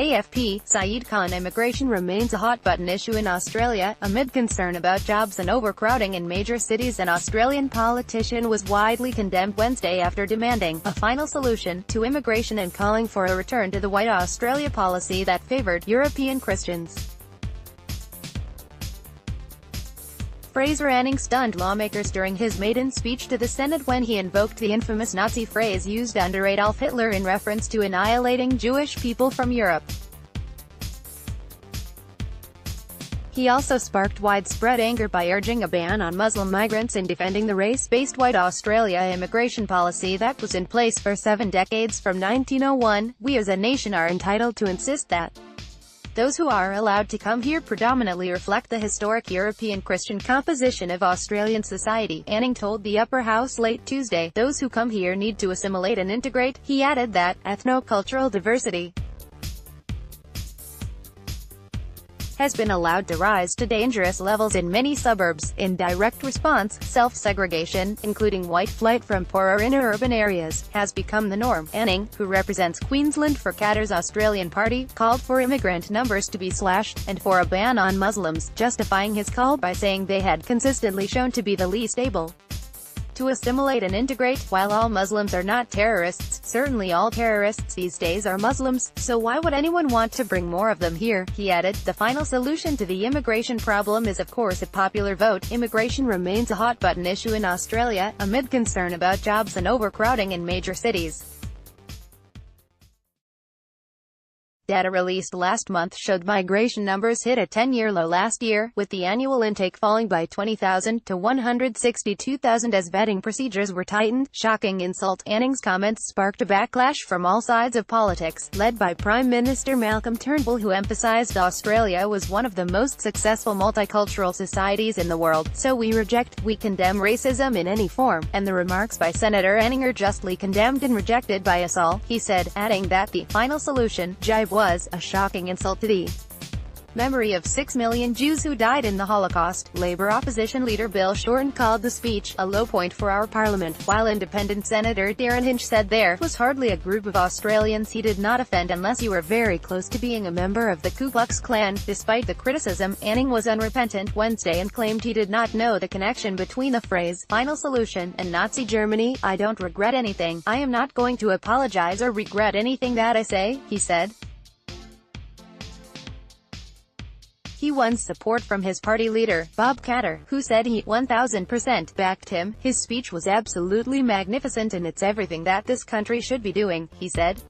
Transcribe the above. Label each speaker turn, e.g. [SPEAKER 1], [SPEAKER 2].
[SPEAKER 1] AFP, Saeed KHAN Immigration remains a hot-button issue in Australia, amid concern about jobs and overcrowding in major cities. An Australian politician was widely condemned Wednesday after demanding a final solution to immigration and calling for a return to the White Australia policy that favoured European Christians. Fraser Anning stunned lawmakers during his maiden speech to the Senate when he invoked the infamous Nazi phrase used under Adolf Hitler in reference to annihilating Jewish people from Europe. He also sparked widespread anger by urging a ban on Muslim migrants and defending the race-based White Australia immigration policy that was in place for 7 decades from 1901. "We as a nation are entitled to insist that those who are allowed to come here predominantly reflect the historic European Christian composition of Australian society," Anning told the Upper House late Tuesday. "Those who come here need to assimilate and integrate." He added that ethno-cultural diversity has been allowed to rise to dangerous levels in many suburbs. In direct response, self-segregation, including white flight from poorer inner urban areas, has become the norm. Anning, who represents Queensland for Katter's Australian Party, called for immigrant numbers to be slashed, and for a ban on Muslims, justifying his call by saying they had consistently shown to be the least able to assimilate and integrate. "While all Muslims are not terrorists, certainly all terrorists these days are Muslims, so why would anyone want to bring more of them here?" he added. The final solution to the immigration problem is of course a popular vote. Immigration remains a hot-button issue in Australia, amid concern about jobs and overcrowding in major cities. Data released last month showed migration numbers hit a 10-year low last year, with the annual intake falling by 20,000 to 162,000 as vetting procedures were tightened. Shocking insult. Anning's comments sparked a backlash from all sides of politics, led by Prime Minister Malcolm Turnbull, who emphasised Australia was one of the most successful multicultural societies in the world. "So we condemn racism in any form," and the remarks by Senator Anning are justly condemned and rejected by us all, he said, adding that the final solution, jibe, was a shocking insult to the memory of 6 million Jews who died in the Holocaust. Labour opposition leader Bill Shorten called the speech a low point for our parliament, while independent Senator Darren Hinch said there was hardly a group of Australians he did not offend unless you were very close to being a member of the Ku Klux Klan. Despite the criticism, Anning was unrepentant Wednesday and claimed he did not know the connection between the phrase "final solution" and Nazi Germany. "I don't regret anything. I am not going to apologize or regret anything that I say," he said. He won support from his party leader, Bob Katter, who said he 1000% backed him. "His speech was absolutely magnificent and it's everything that this country should be doing," he said.